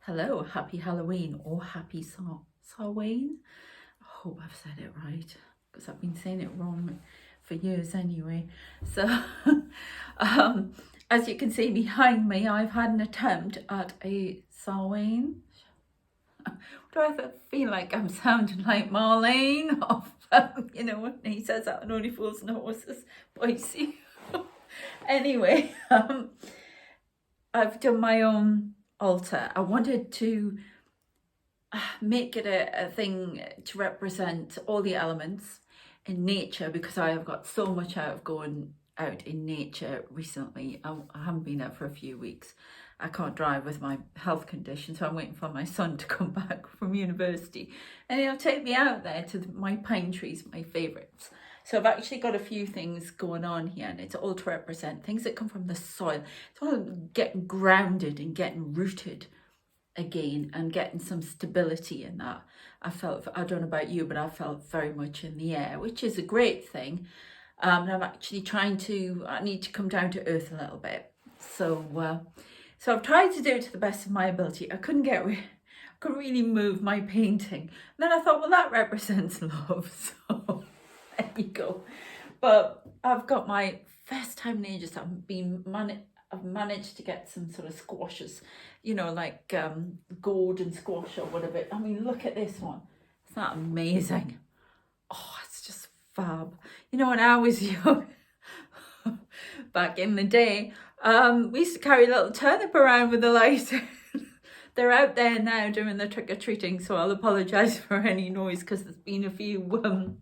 Hello, happy Halloween or happy Samhain. I hope I've said it right because I've been saying it wrong for years anyway. So, as you can see behind me, I've had an attempt at a Samhain. Do I feel like I'm sounding like Marlene? When he says that and only fools know what's this voicey. Anyway, I've done my own altar. I wanted to make it a thing to represent all the elements in nature because I have got so much out of going out in nature recently. I haven't been out for a few weeks. I can't drive with my health condition, so I'm waiting for my son to come back from university and he'll take me out there to my pine trees, my favourites. So I've actually got a few things going on here, and it's all to represent things that come from the soil. It's all getting grounded and getting rooted again and getting some stability in that. I don't know about you, but I felt very much in the air, which is a great thing. And I'm actually I need to come down to earth a little bit. So I've tried to do it to the best of my ability. I couldn't really move my painting. And then I thought, well, that represents love. So there you go. But I've got my first time in ages. I've managed to get some sort of squashes, like golden squash or whatever. I mean, look at this one. Isn't that amazing? Oh, it's just fab. When I was young, back in the day, we used to carry a little turnip around with the light. They're out there now doing the trick-or-treating, so I'll apologise for any noise because there's been a few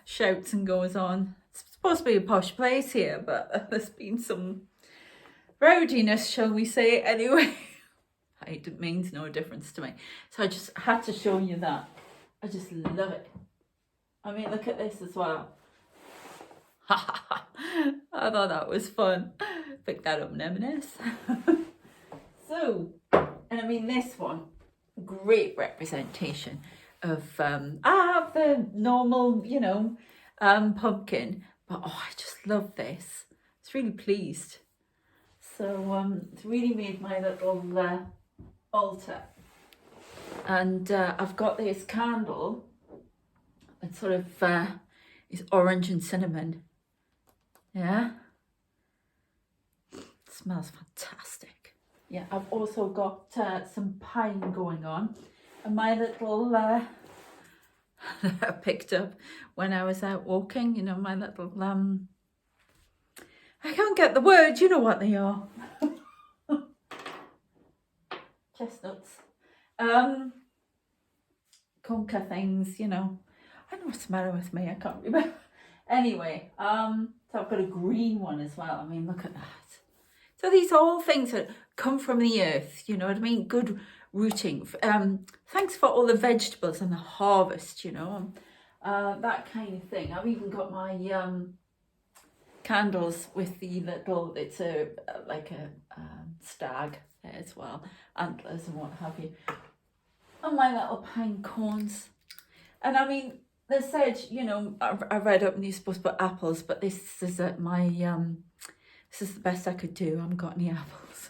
shouts and goes on. It's supposed to be a posh place here, but there's been some rowdiness, shall we say, anyway. It means no difference to me. So I just had to show you that. I just love it. I mean, look at this as well. I thought that was fun. Picked that up in M&S. So, and I mean this one, great representation of, I have the normal, pumpkin, but I just love this. It's really pleased. So it's really made my little altar. And I've got this candle. It's sort of is orange and cinnamon. Yeah. It smells fantastic. Yeah, I've also got some pine going on. And my little I picked up when I was out walking, my little I can't get the word, you know what they are. Chestnuts. Conker things, I don't know what's the matter with me, I can't remember. Anyway, so I've got a green one as well. I mean, look at that. So these are all things that come from the earth, you know what I mean? Good rooting. Thanks for all the vegetables and the harvest, that kind of thing. I've even got my candles with the little, it's like a stag as well, antlers and what have you. And my little pine cones. And I mean, they said, I read up and you're supposed to put apples, but this is this is the best I could do. I haven't got any apples.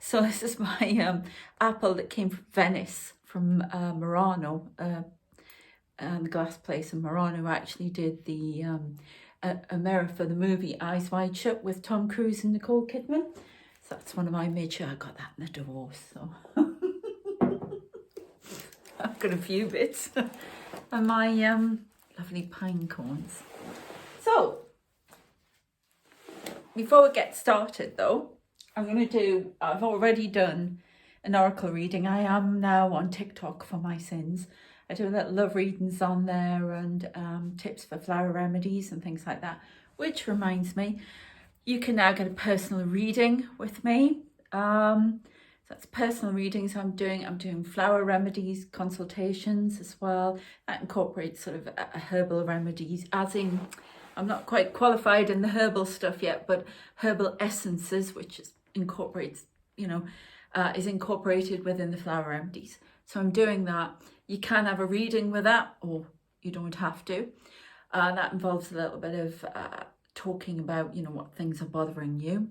So this is my apple that came from Venice, from Murano, the glass place in Murano actually did the a mirror for the movie Eyes Wide Shut with Tom Cruise and Nicole Kidman. So that's one of my, made sure I got that in the divorce. So I've got a few bits. And my lovely pine cones. So, before we get started though, I've already done an oracle reading. I am now on TikTok for my sins. I do little love readings on there and tips for flower remedies and things like that. Which reminds me, you can now get a personal reading with me. So that's personal readings I'm doing flower remedies, consultations as well. That incorporates sort of herbal remedies, as in, I'm not quite qualified in the herbal stuff yet, but herbal essences, which incorporates, is incorporated within the flower remedies. So I'm doing that. You can have a reading with that, or you don't have to. That involves a little bit of talking about, what things are bothering you.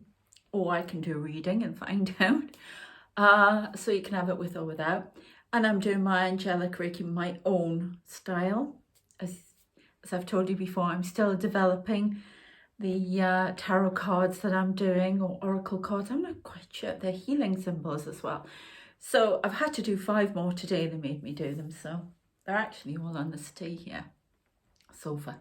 Or I can do a reading and find out. So you can have it with or without. And I'm doing my angelic Reiki my own style. As I've told you before, I'm still developing the tarot cards that I'm doing, or oracle cards. I'm not quite sure. They're healing symbols as well. So I've had to do 5 more today. They made me do them. So they're actually all on the settee here, sofa.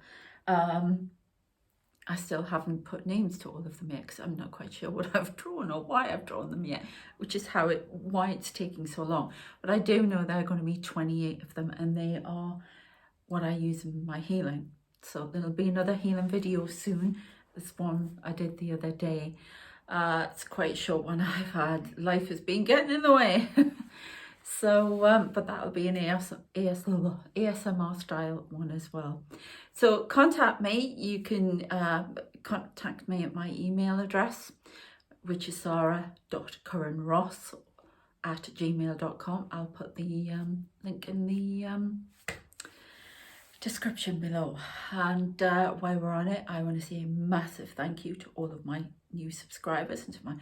I still haven't put names to all of them yet because I'm not quite sure what I've drawn or why I've drawn them yet, which is why it's taking so long. But I do know there are going to be 28 of them, and they are what I use in my healing. So there'll be another healing video soon. This one I did the other day. It's quite a short one I've had. Life has been getting in the way. So, but that'll be an ASMR style one as well. So contact me. You can contact me at my email address, which is sarah.curranross@gmail.com. I'll put the link in the description below. And while we're on it, I want to say a massive thank you to all of my new subscribers and to my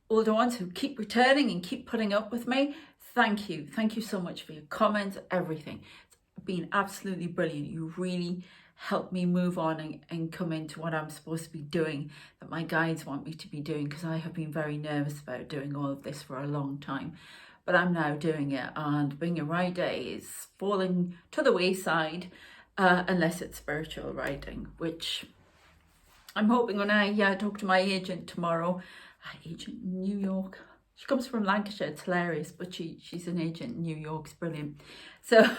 older ones who keep returning and keep putting up with me. Thank you so much for your comments, everything. It's been absolutely brilliant. You really helped me move on and come into what I'm supposed to be doing, that my guides want me to be doing, because I have been very nervous about doing all of this for a long time. But I'm now doing it, and being a writer is falling to the wayside unless it's spiritual writing, which I'm hoping when I talk to my agent tomorrow, agent in New York. She comes from Lancashire, it's hilarious, but she's an agent in New York, it's brilliant. So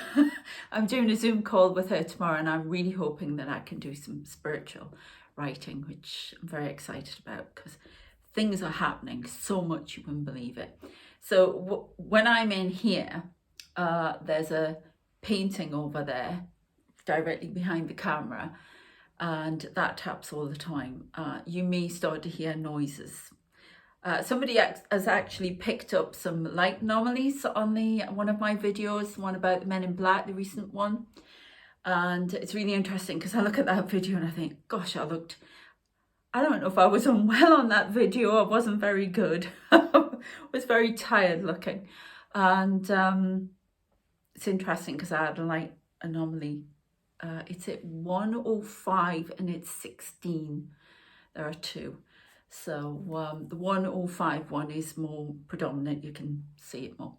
I'm doing a Zoom call with her tomorrow, and I'm really hoping that I can do some spiritual writing, which I'm very excited about, because things are happening so much you wouldn't believe it. So when I'm in here, there's a painting over there directly behind the camera, and that taps all the time. You may start to hear noises. Somebody has actually picked up some light anomalies on one of my videos, the one about the Men in Black, the recent one. And it's really interesting because I look at that video and I think, gosh, I don't know if I was unwell on that video. I wasn't very good. I was very tired looking. And it's interesting because I had a light anomaly. It's at 105 and it's 16. There are 2. So the 105 one is more predominant, you can see it more.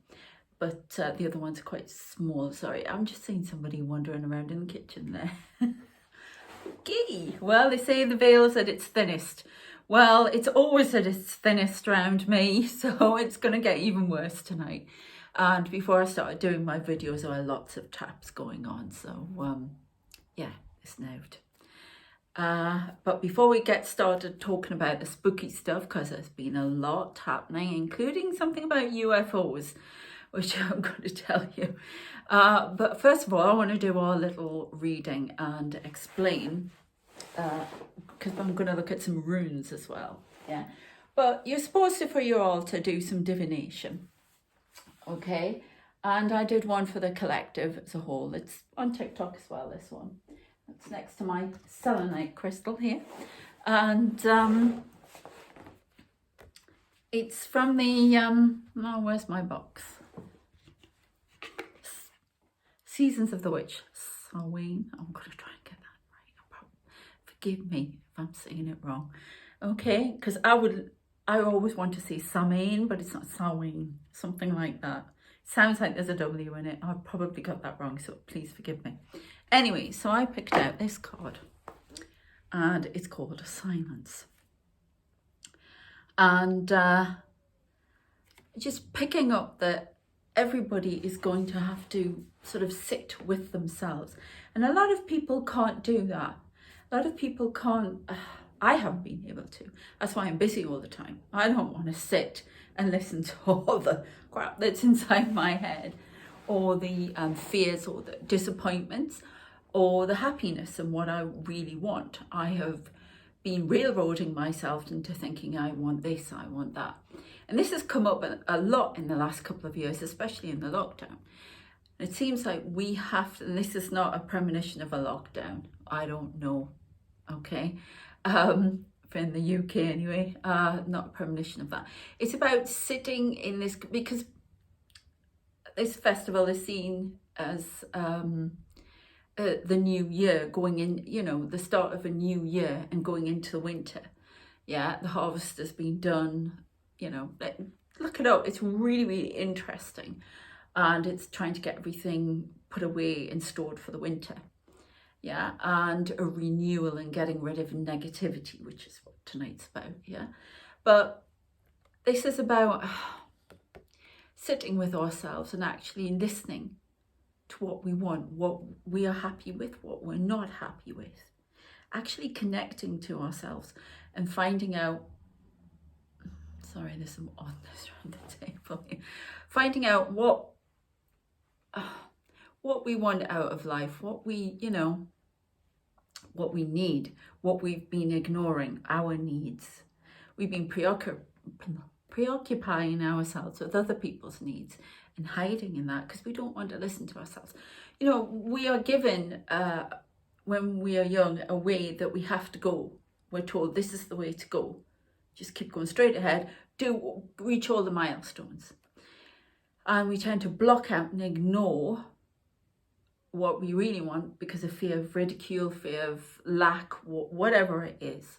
But the other ones are quite small. Sorry, I'm just seeing somebody wandering around in the kitchen there. Okay, well, they say the veil's at its thinnest. Well, it's always at its thinnest around me, so it's going to get even worse tonight. And before I started doing my videos, there were lots of taps going on. So yeah, it's nerved. But before we get started talking about the spooky stuff, because there's been a lot happening, including something about UFOs, which I'm going to tell you. But first of all, I want to do our little reading and explain, because I'm going to look at some runes as well. Yeah, but you're supposed to, for your altar, do some divination. Okay, and I did one for the collective as a whole. It's on TikTok as well, this one. It's next to my selenite crystal here, and it's from the oh, where's my box? Seasons of the Witch, Samhain. I'm going to try and get that right. Forgive me if I'm saying it wrong. Okay, because I always want to say Samhain, but it's not Samhain, something like that. Sounds like there's a W in it. I've probably got that wrong, so please forgive me. Anyway, so I picked out this card, and it's called Silence. And just picking up that everybody is going to have to sort of sit with themselves. And a lot of people can't do that. A lot of people can't, I haven't been able to. That's why I'm busy all the time. I don't want to sit and listen to all the crap that's inside my head, or the fears, or the disappointments, or the happiness and what I really want. I have been railroading myself into thinking I want this, I want that. And this has come up a lot in the last couple of years, especially in the lockdown. It seems like we have to, and this is not a premonition of a lockdown, I don't know, okay? in the UK anyway, not a premonition of that. It's about sitting in this, because this festival is seen as the new year, going in, you know, the start of a new year and going into the winter. Yeah, the harvest has been done, you know, look it up. It's really, really interesting. And it's trying to get everything put away and stored for the winter. Yeah, and a renewal and getting rid of negativity, which is what tonight's about. Yeah, but this is about sitting with ourselves and actually listening to what we want, what we are happy with, what we're not happy with, actually connecting to ourselves and finding out, sorry, there's some oddness around the table here. Finding out what we want out of life, what we, you know, what we need, what we've been ignoring, our needs. We've been preoccupying ourselves with other people's needs and hiding in that because we don't want to listen to ourselves. You know, we are given, when we are young, a way that we have to go. We're told this is the way to go. Just keep going straight ahead, reach all the milestones. And we tend to block out and ignore what we really want because of fear of ridicule, fear of lack, whatever it is.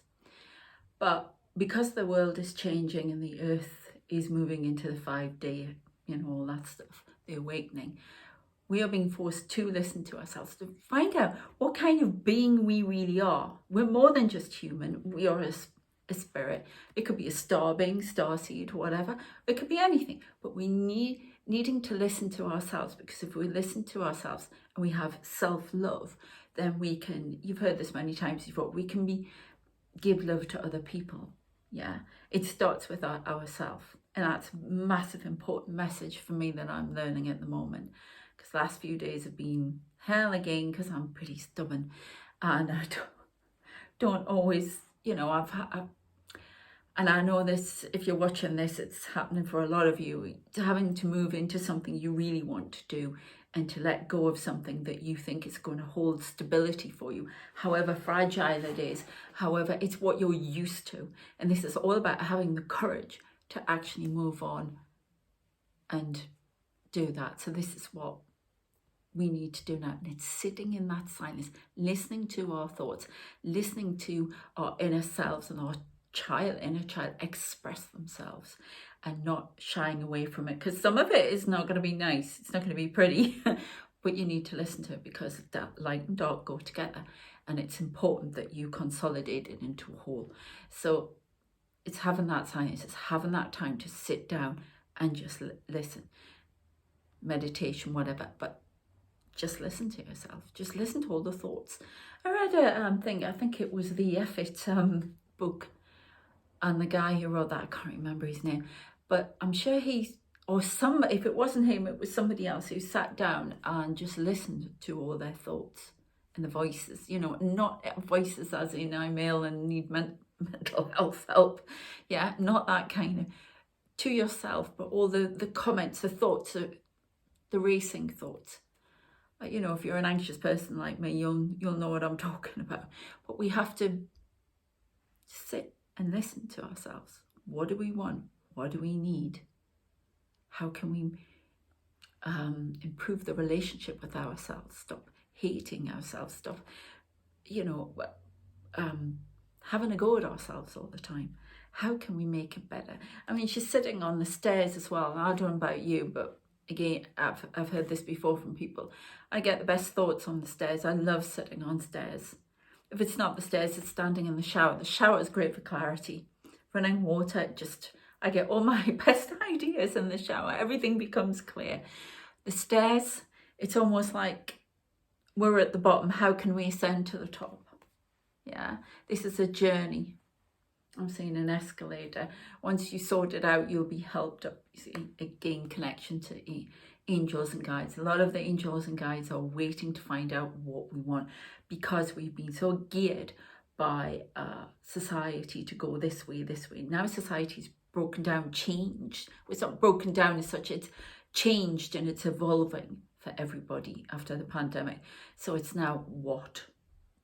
But because the world is changing and the earth is moving into the 5-day, you know, all that stuff, the awakening, we are being forced to listen to ourselves, to find out what kind of being we really are. We're more than just human. We are a spirit. It could be a star being, starseed, whatever. It could be anything. But we needing to listen to ourselves, because if we listen to ourselves and we have self-love, then we can, you've heard this many times before, we can give love to other people. Yeah, it starts with ourselves. And that's a massive important message for me that I'm learning at the moment, because the last few days have been hell again, because I'm pretty stubborn and I don't always, you know, and I know this, if you're watching this, it's happening for a lot of you, having to move into something you really want to do and to let go of something that you think is going to hold stability for you, however fragile it is, however, it's what you're used to. And this is all about having the courage to actually move on and do that. So this is what we need to do now. And it's sitting in that silence, listening to our thoughts, listening to our inner selves and our inner child express themselves, and not shying away from it, because some of it is not going to be nice, it's not going to be pretty, but you need to listen to it, because that light and dark go together, and it's important that you consolidate it into a whole. So it's having that silence, it's having that time to sit down and just listen, meditation, whatever, but just listen to yourself, just listen to all the thoughts. I read a thing, I think it was the Effort book, and the guy who wrote that, I can't remember his name, but I'm sure if it wasn't him, it was somebody else who sat down and just listened to all their thoughts and the voices, you know, not voices as in I'm ill and need mental health help, yeah, not that kind of, to yourself, but all the comments, the thoughts, the racing thoughts. You know, if you're an anxious person like me, you'll know what I'm talking about. But we have to sit and listen to ourselves. What do we want? What do we need? How can we improve the relationship with ourselves? Stop hating ourselves. Stop, you know, having a go at ourselves all the time. How can we make it better? I mean, she's sitting on the stairs as well. I don't know about you, but again, I've heard this before from people. I get the best thoughts on the stairs. I love sitting on stairs. If it's not the stairs, it's standing in the shower. The shower is great for clarity. Running water, I get all my best ideas in the shower. Everything becomes clear. The stairs, it's almost like we're at the bottom. How can we ascend to the top? Yeah, this is a journey. I'm seeing an escalator. Once you sort it out, you'll be helped up. You see, gain connection to angels and guides. A lot of the angels and guides are waiting to find out what we want, because we've been so geared by society to go this way. Now society's broken down, changed. It's not broken down as such, it's changed and it's evolving for everybody after the pandemic. So it's now, what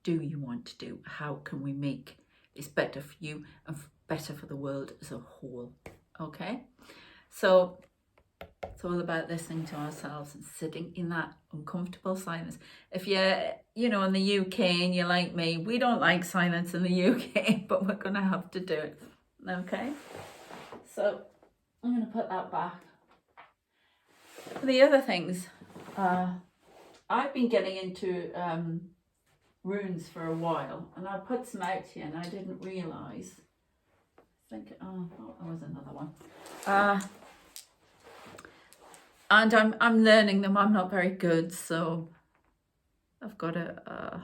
do you want to do? How can we make it's better for you and better for the world as a whole. Okay, so it's all about listening to ourselves and sitting in that uncomfortable silence. If you're, you know, in the UK and you're like me, we don't like silence in the UK, but we're going to have to do it. Okay, so I'm going to put that back. The other things, I've been getting into runes for a while, and I put some out here and I didn't realise. I think, oh, there was another one. And I'm learning them. I'm not very good, so I've got a,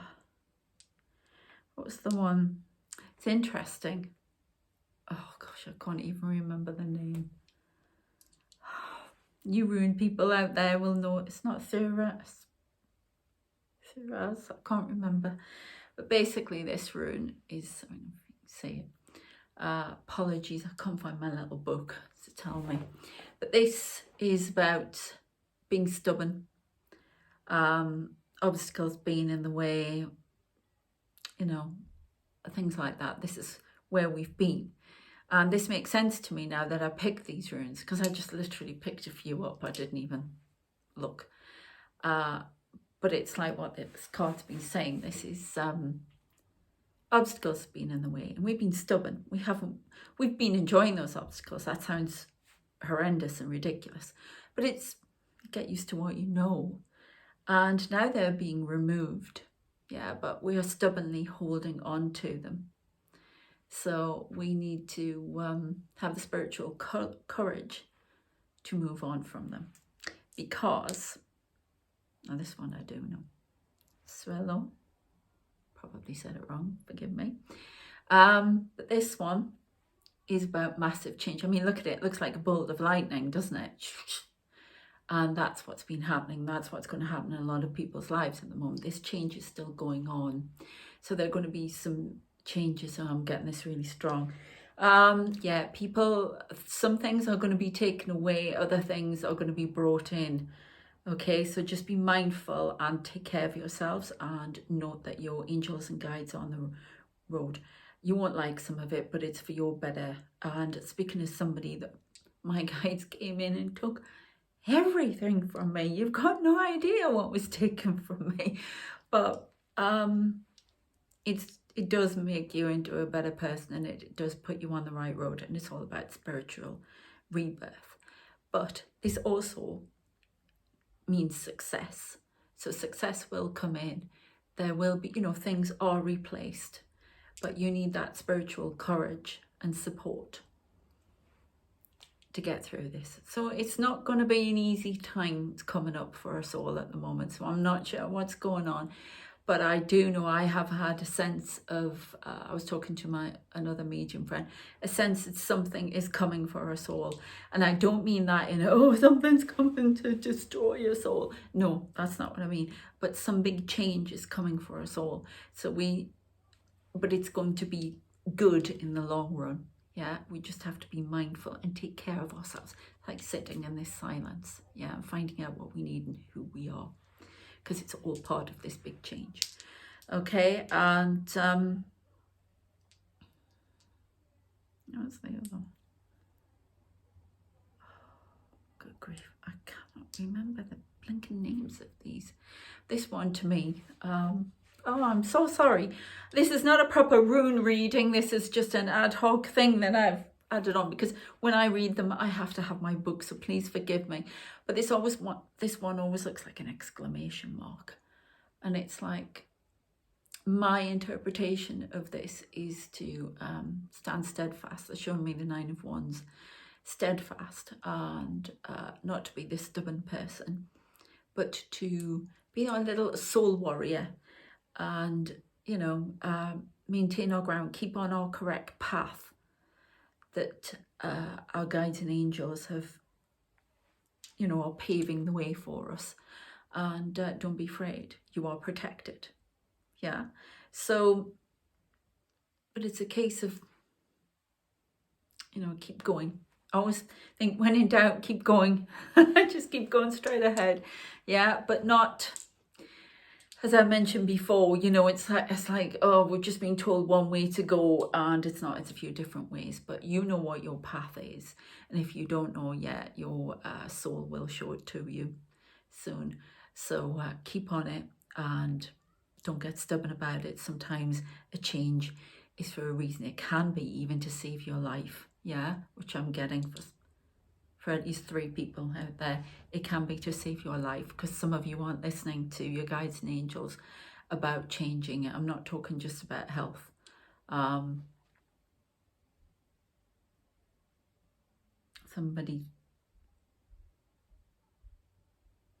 what's the one? It's interesting. Oh gosh, I can't even remember the name. You rune people out there will know it's not Thuras. I can't remember. But basically this rune is, I mean, say it. Apologies, I can't find my little book to tell me. But this is about being stubborn, obstacles being in the way, you know, things like that. This is where we've been. And this makes sense to me now that I picked these runes, because I just literally picked a few up. I didn't even look. But it's like what this card's been saying. This is obstacles have been in the way, and we've been stubborn. We've been enjoying those obstacles. That sounds horrendous and ridiculous, but it's get used to what you know. And now they're being removed. Yeah, but we are stubbornly holding on to them. So we need to have the spiritual courage to move on from them. Because, now this one I do know. Swallow. Probably said it wrong, forgive me. But this one is about massive change. I mean, look at it. It looks like a bolt of lightning, doesn't it? And that's what's been happening. That's what's going to happen in a lot of people's lives at the moment. This change is still going on. So there are going to be some changes. Oh, I'm getting this really strong. Yeah, people, some things are going to be taken away. Other things are going to be brought in. Okay, so just be mindful and take care of yourselves, and note that your angels and guides are on the road. You won't like some of it, but it's for your better. And speaking as somebody that my guides came in and took everything from me. You've got no idea what was taken from me. But it does make you into a better person, and it does put you on the right road, and it's all about spiritual rebirth. But this also means success. So success will come in. There will be, you know, things are replaced, but you need that spiritual courage and support to get through this. So it's not going to be an easy time coming up for us all at the moment. So I'm not sure what's going on, but I do know I have had a sense of, I was talking to another medium friend, a sense that something is coming for us all. And I don't mean that in, oh, something's coming to destroy us all. No, that's not what I mean. But some big change is coming for us all. So but it's going to be good in the long run. Yeah, we just have to be mindful and take care of ourselves, like sitting in this silence, yeah, and finding out what we need and who we are, because it's all part of this big change. Okay, and what's the other one? Good grief, I cannot remember the blinking names of these. This one to me, oh, I'm so sorry. This is not a proper rune reading. This is just an ad hoc thing that I've added on, because when I read them, I have to have my book, so please forgive me. But this one always looks like an exclamation mark. And it's like, my interpretation of this is to stand steadfast. They're showing me the 9 of Wands. Steadfast, and not to be this stubborn person, but to be our little soul warrior. And, you know, maintain our ground, keep on our correct path that our guides and angels have, you know, are paving the way for us. And don't be afraid, you are protected. Yeah, so, but it's a case of, you know, keep going. I always think when in doubt, keep going. Just keep going straight ahead. Yeah, but not as I mentioned before, you know, it's like, oh, we've just been told one way to go, and it's not. It's a few different ways, but you know what your path is. And if you don't know yet, your soul will show it to you soon. So keep on it and don't get stubborn about it. Sometimes a change is for a reason. It can be even to save your life, yeah, which I'm getting for at least 3 people out there. It can be to save your life, because some of you aren't listening to your guides and angels about changing it. I'm not talking just about health. Somebody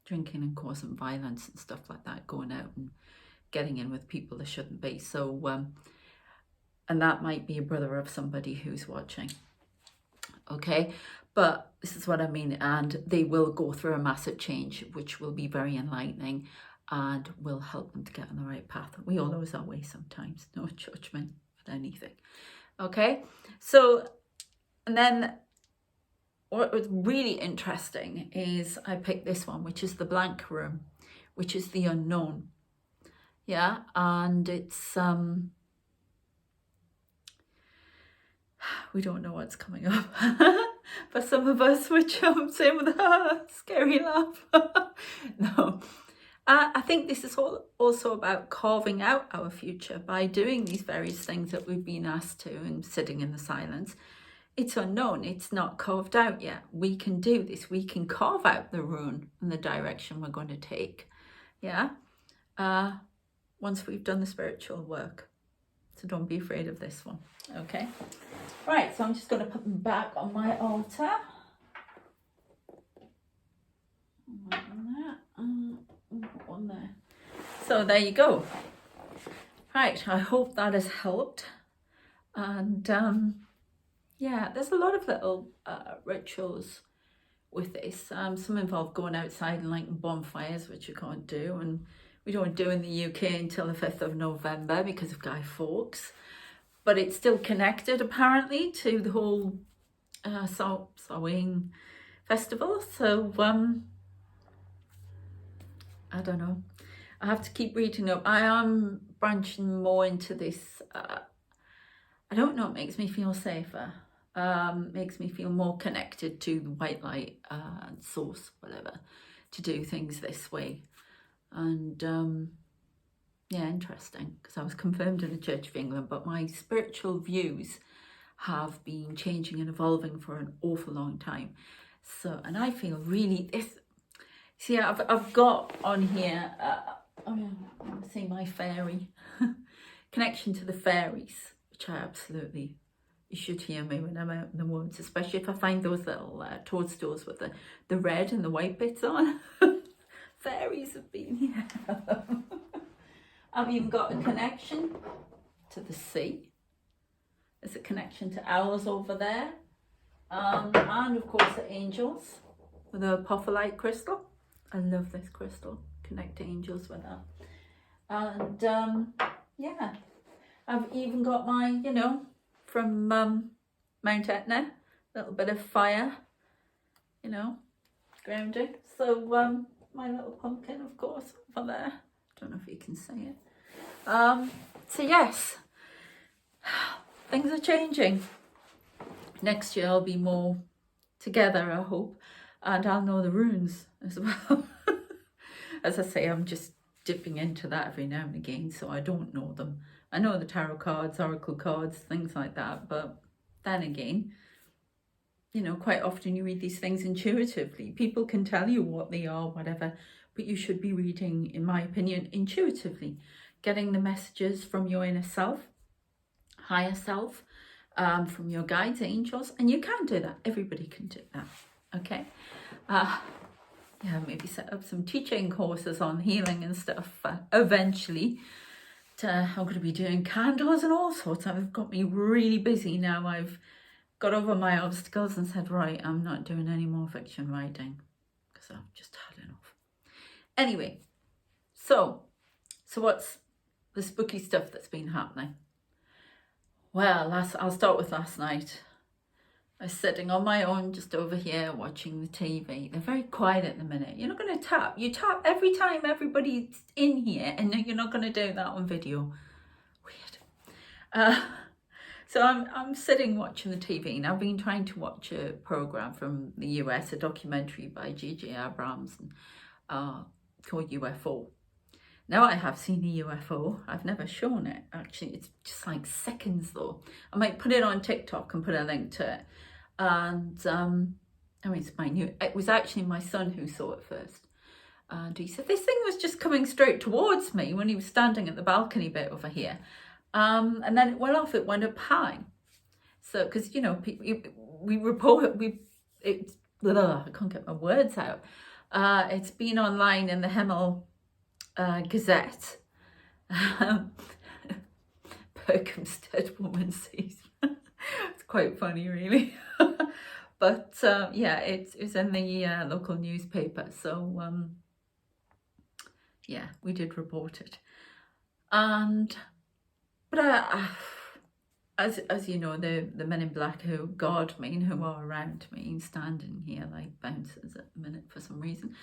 drinking and causing violence and stuff like that, going out and getting in with people they shouldn't be. So, and that might be a brother of somebody who's watching. Okay, but this is what I mean, and they will go through a massive change, which will be very enlightening and will help them to get on the right path. We all lose our way sometimes, no judgment for anything. Okay, so, and then what was really interesting is I picked this one, which is the blank room, which is the unknown. Yeah, and it's we don't know what's coming up for some of us, which I'm saying with a scary laugh. No, I think this is also about carving out our future by doing these various things that we've been asked to and sitting in the silence. It's unknown, it's not carved out yet. We can do this, we can carve out the rune and the direction we're going to take, yeah, once we've done the spiritual work. So don't be afraid of this one, okay? Right, so I'm just going to put them back on my altar. One there. So there you go. Right, I hope that has helped. And yeah, there's a lot of little rituals with this. Some involve going outside and lighting bonfires, which you can't do, and we don't do in the UK until the 5th of November because of Guy Fawkes. But it's still connected apparently to the whole Samhain festival. So I don't know. I have to keep reading up. I am branching more into this. I don't know, it makes me feel safer. Makes me feel more connected to the white light source, whatever, to do things this way. And yeah, interesting, because I was confirmed in the Church of England, but my spiritual views have been changing and evolving for an awful long time. So, and I feel really this. See, I've got on here. See my fairy connection to the fairies, which I absolutely. You should hear me when I'm out in the woods, especially if I find those little toadstools with the red and the white bits on. Fairies have been here. I've even got a connection to the sea. There's a connection to owls over there. And of course the angels with a apophyllite crystal. I love this crystal. Connect angels with that. And yeah, I've even got my, you know, from Mount Etna, a little bit of fire, you know, grounding. So my little pumpkin, of course, over there. Don't know if you can see it. So yes, things are changing. Next year I'll be more together, I hope, and I'll know the runes as well. As I say, I'm just dipping into that every now and again, so I don't know them. I know the tarot cards, oracle cards, things like that, but then again, you know, quite often you read these things intuitively. People can tell you what they are, whatever, but you should be reading, in my opinion, intuitively, getting the messages from your inner self, higher self, from your guides, angels, and you can do that. Everybody can do that, okay? Yeah, maybe set up some teaching courses on healing and stuff eventually. I'm going to be doing candles and all sorts. I've got me really busy now. I've got over my obstacles and said, right, I'm not doing any more fiction writing because I've just had enough. Anyway, so what's the spooky stuff that's been happening? Well, I'll start with last night. I was sitting on my own just over here watching the TV. They're very quiet at the minute. You're not going to tap. You tap every time everybody's in here, and you're not going to do that on video. Weird. So I'm sitting watching the TV, and I've been trying to watch a program from the US, a documentary by J.J. Abrams called UFO. Now I have seen a UFO. I've never shown it. Actually, it's just like seconds though. I might put it on TikTok and put a link to it. And I mean, it was actually my son who saw it first. And he said, this thing was just coming straight towards me when he was standing at the balcony bit over here. And then it went off, it went up high. So, because, you know, we report, I can't get my words out. It's been online in the Hemel Gazette. Berkhamsted woman sees. It's quite funny, really. But yeah, it's in the local newspaper. So yeah, we did report it. And but as you know, the men in black who guard me and who are around me, standing here like bouncers at the minute for some reason,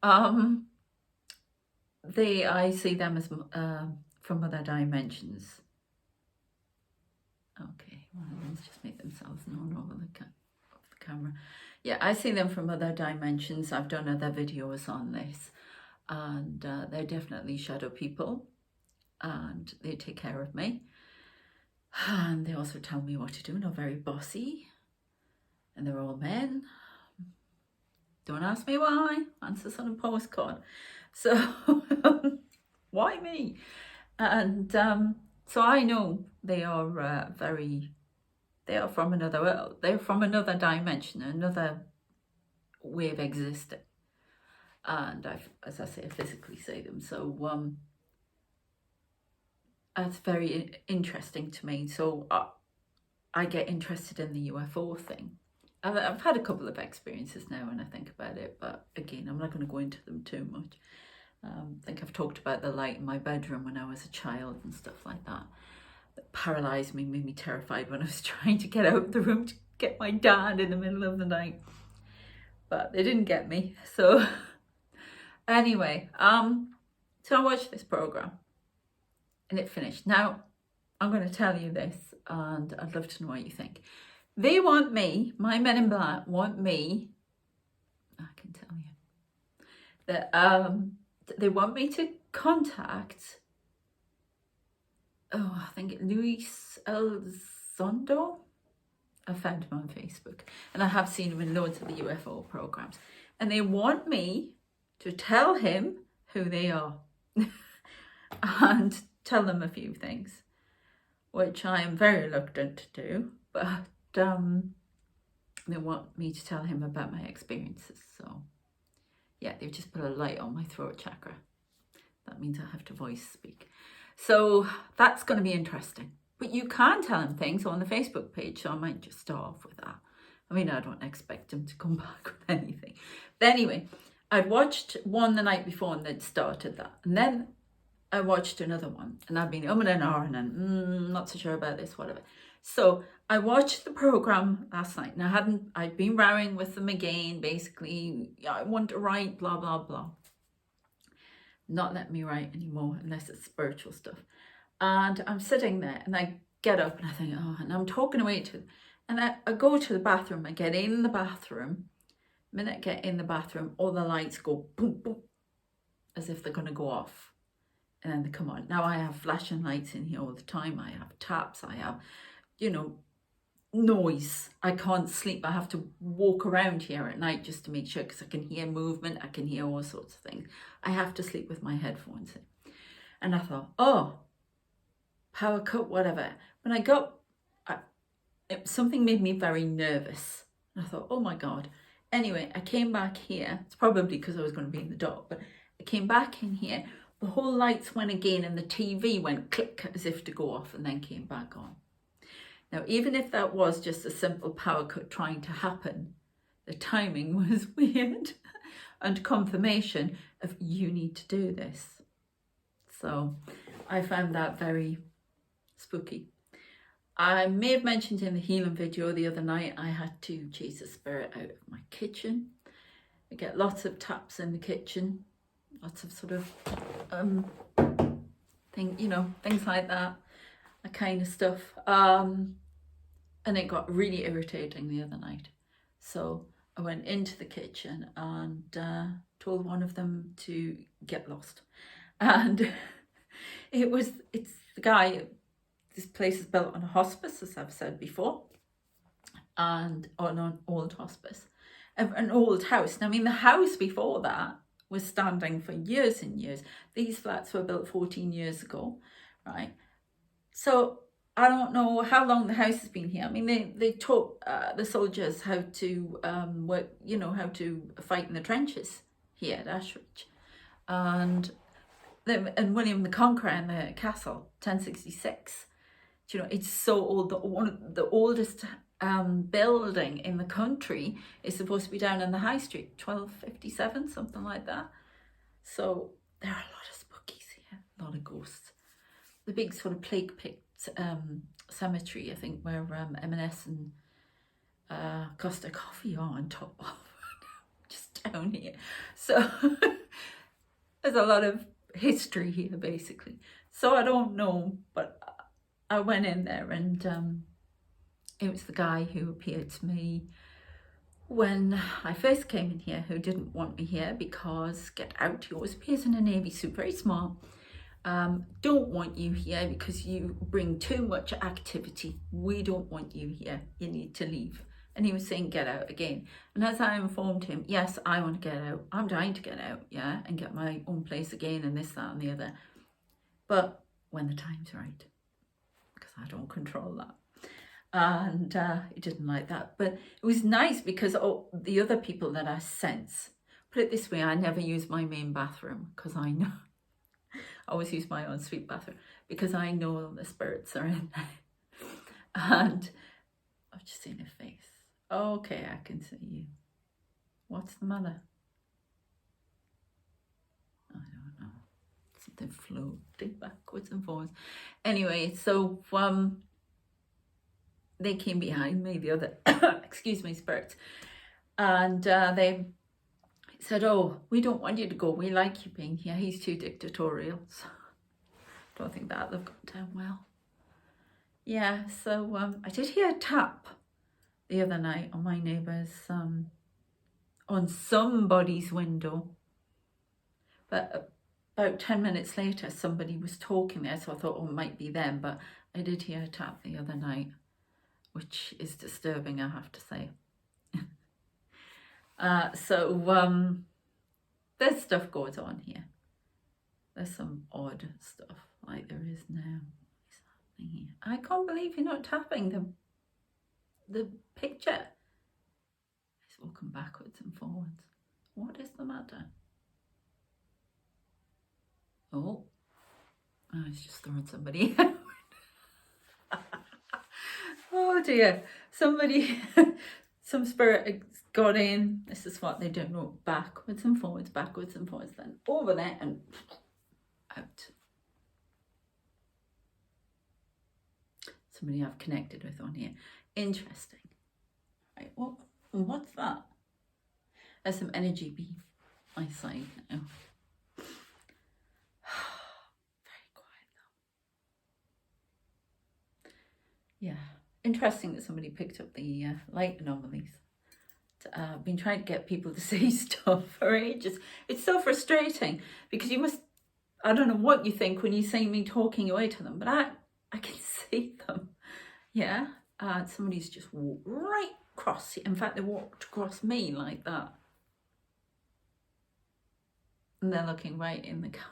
I see them as from other dimensions. Okay, one of them just make themselves known over the camera. Yeah, I see them from other dimensions. I've done other videos on this, and they're definitely shadow people, and they take care of me, and they also tell me what to do, and are very bossy, and they're all men. Don't ask me why, answers on a postcard. So why me? And so I know they are they are from another world. They're from another dimension, another way of existing. And as I say, I physically see them. So that's very interesting to me. So I get interested in the UFO thing. I've had a couple of experiences now when I think about it, but again, I'm not going to go into them too much. I think I've talked about the light in my bedroom when I was a child and stuff like that. That paralysed me, made me terrified when I was trying to get out of the room to get my dad in the middle of the night. But they didn't get me. So anyway, so I watched this program and it finished. Now, I'm going to tell you this and I'd love to know what you think. They want me, my men in black want me, I can tell you, that they want me to contact, I think Luis Elizondo. I found him on Facebook and I have seen him in loads of the UFO programs. And they want me to tell him who they are and tell them a few things, which I am very reluctant to do, but they want me to tell him about my experiences. So yeah, they've just put a light on my throat chakra. That means I have to voice speak. So that's going to be interesting. But you can tell him things on the Facebook page, so I might just start off with that. I mean, I don't expect him to come back with anything. But anyway, I'd watched one the night before and they'd started that. And then I watched another one and I've been and then not so sure about this, whatever. So I watched the program last night and I'd been rowing with them again, basically, I want to write, blah, blah, blah. Not letting me write anymore unless it's spiritual stuff. And I'm sitting there and I get up and I think, and I'm talking away and I go to the bathroom, I get in the bathroom. The minute I get in the bathroom, all the lights go boom, boom, as if they're going to go off. And then they come on. Now I have flashing lights in here all the time. I have taps, I have, noise. I can't sleep. I have to walk around here at night just to make sure, because I can hear movement, I can hear all sorts of things. I have to sleep with my headphones in. And I thought, power cut, whatever. When I got, something made me very nervous. And I thought, oh my God. Anyway, I came back here. It's probably because I was going to be in the dark, but I came back in here. The whole lights went again and the TV went click as if to go off and then came back on. Now, even if that was just a simple power cut trying to happen, the timing was weird and confirmation of you need to do this. So I found that very spooky. I may have mentioned in the healing video the other night, I had to chase a spirit out of my kitchen. I get lots of taps in the kitchen, lots of sort of things like that kind of stuff. And it got really irritating the other night. So I went into the kitchen and told one of them to get lost. And it's the guy. This place is built on a hospice, as I've said before, and on an old hospice, an old house. Now, I mean, the house before that was standing for years and years. These flats were built 14 years ago, right? So I don't know how long the house has been here. I mean, they taught the soldiers how to work, how to fight in the trenches here at Ashridge, and William the Conqueror in the castle, 1066. It's so old. One of the oldest building in the country is supposed to be down in the High Street, 1257, something like that. So there are a lot of spookies here, a lot of ghosts. The big sort of plague-picked cemetery, I think, where M&S and Costa Coffee are on top of, just down here. So there's a lot of history here, basically. So I don't know, but I went in there and it was the guy who appeared to me when I first came in here, who didn't want me here because, get out, he always appears in a navy suit, very small. Don't want you here because you bring too much activity. We don't want you here. You need to leave. And he was saying, get out again. And as I informed him, yes, I want to get out. I'm dying to get out, yeah, and get my own place again and this, that and the other. But when the time's right, because I don't control that. And he didn't like that. But it was nice because the other people that I sense, put it this way, I never use my main bathroom because I know, I always use my own suite bathroom because I know the spirits are in there. And I've just seen her face. Okay, I can see you. What's the matter? I don't know. Something floating backwards and forwards. Anyway, so they came behind me, the other, excuse me, spirits. And they said, oh, we don't want you to go. We like you being here. He's too dictatorial. So don't think that'll have gone down well. Yeah, so I did hear a tap the other night on my neighbour's, on somebody's window. But about 10 minutes later, somebody was talking there, so I thought, oh, it might be them. But I did hear a tap the other night, which is disturbing, I have to say. So there's stuff goes on here. There's some odd stuff, like there is now. What's happening here? I can't believe you're not tapping the picture. It's walking backwards and forwards. What is the matter? Oh, it's just throwing somebody out. Oh dear, somebody, some spirit got in. This is what they do, no, backwards and forwards, then over there and out. Somebody I've connected with on here. Interesting. Right, what's that? There's some energy being my side now. Very quiet though. Yeah. Interesting that somebody picked up the light anomalies. I've been trying to get people to say stuff for ages. It's so frustrating because you must, I don't know what you think when you see me talking away to them, but I can see them. Yeah, somebody's just walked right across. In fact, they walked across me like that. And they're looking right in the camera.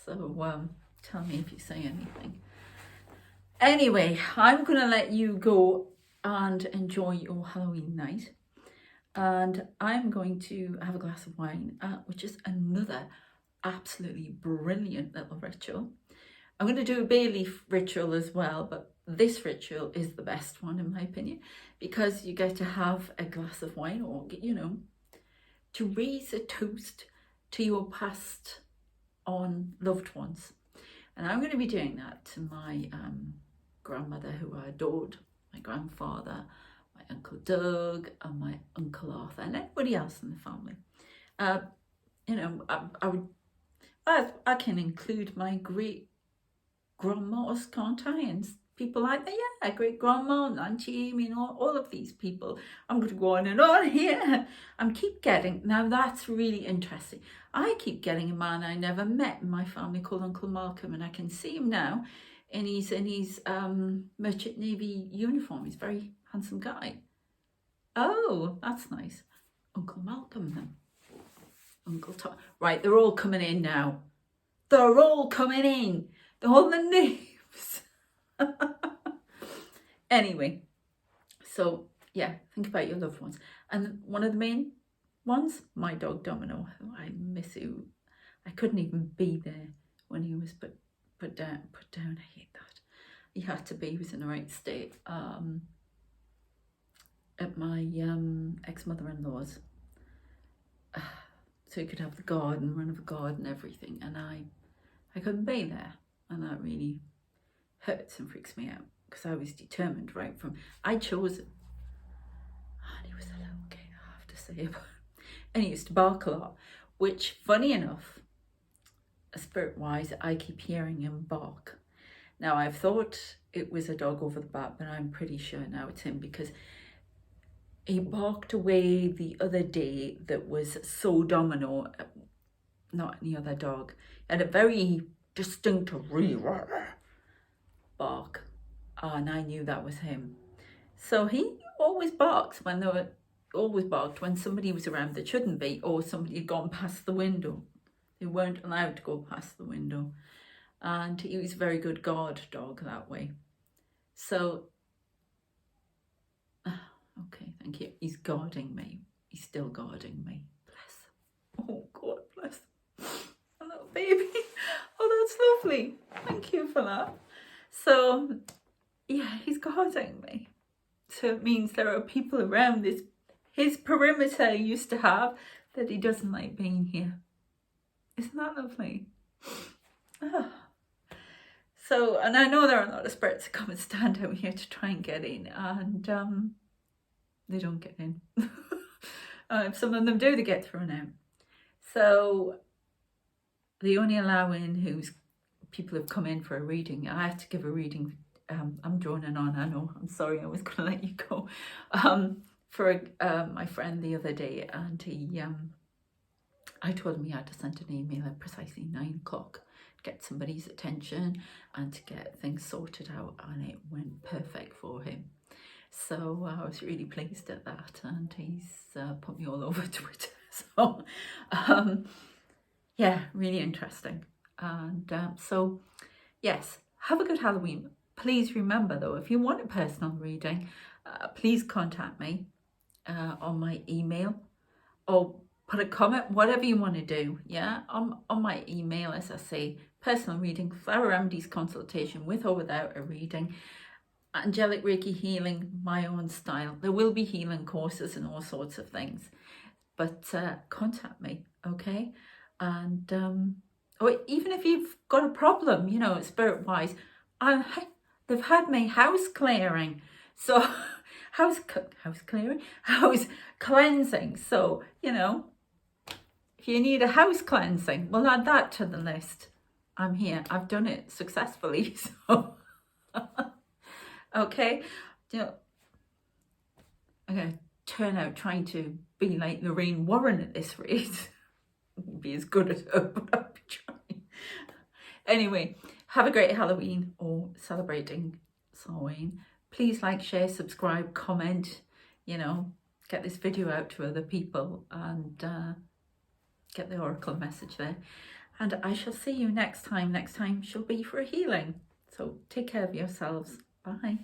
So tell me if you say anything. Anyway, I'm going to let you go and enjoy your Halloween night. And I'm going to have a glass of wine, which is another absolutely brilliant little ritual. I'm going to do a bay leaf ritual as well, but this ritual is the best one in my opinion, because you get to have a glass of wine or, to raise a toast to your passed on loved ones. And I'm going to be doing that to my grandmother, who I adored, my grandfather, my Uncle Doug, and my Uncle Arthur, and everybody else in the family. You know, I can include my great grandmas, can't I? And people like that, yeah, great grandma, and Auntie Amy, and all of these people. I'm going to go on and on here. I'm keep getting, now that's really interesting. I keep getting a man I never met in my family called Uncle Malcolm, and I can see him now in his Merchant Navy uniform. He's a very handsome guy. Oh, that's nice. Uncle Malcolm then. Uncle Tom. Right, they're all coming in now. They're all coming in. They're all the names. Anyway, so yeah, think about your loved ones. And one of the main ones, my dog Domino. I miss you. I couldn't even be there when he was put down. I hate that. He had to be. He was in the right state. At my ex-mother-in-law's, so he could have the garden, run of the garden, everything, and I couldn't be there, and that really hurts and freaks me out, because I was determined right from, I chose it, and he was a little kid, I have to say, and he used to bark a lot, which, funny enough, spirit-wise, I keep hearing him bark. Now, I've thought it was a dog over the back, but I'm pretty sure now it's him, because he barked away the other day that was so Domino, not any other dog. He had a very distinct bark, and I knew that was him. So he always barks always barked when somebody was around that shouldn't be, or somebody had gone past the window. They weren't allowed to go past the window. And he was a very good guard dog that way. So, okay, thank you. He's guarding me. He's still guarding me. Bless him. Oh, God bless him. A little baby. Oh, that's lovely. Thank you for that. So, yeah, he's guarding me. So it means there are people around his perimeter he used to have, that he doesn't like being here. Isn't that lovely? Oh. So, and I know there are a lot of spirits that come and stand out here to try and get in, and they don't get in. Some of them do, they get thrown out. So they only allow in people have come in for a reading. I have to give a reading. I'm droning on, I know. I'm sorry, I was going to let you go. For my friend the other day, and I told him he had to send an email at precisely 9 o'clock. Get somebody's attention and to get things sorted out, and it went perfect for him. So I was really pleased at that, and he's put me all over Twitter. So yeah, really interesting. And so yes, have a good Halloween. Please remember though, if you want a personal reading, please contact me on my email, or put a comment, whatever you want to do, yeah, on my email, as I say, personal reading, flower remedies consultation, with or without a reading, angelic Reiki healing, my own style. There will be healing courses and all sorts of things, but contact me, okay? And or even if you've got a problem, you know, spirit-wise, they've had my house clearing, so house cleansing, so, you know, if you need a house cleansing, we'll add that to the list. I'm here. I've done it successfully. So, okay. You know, I'm going to turn out trying to be like Lorraine Warren at this rate. Won't be as good as her, but I'll be trying. Anyway, have a great Halloween, or celebrating Samhain. Please like, share, subscribe, comment, you know, get this video out to other people, and get the oracle message there. And I shall see you next time. Next time shall be for a healing. So take care of yourselves. Bye.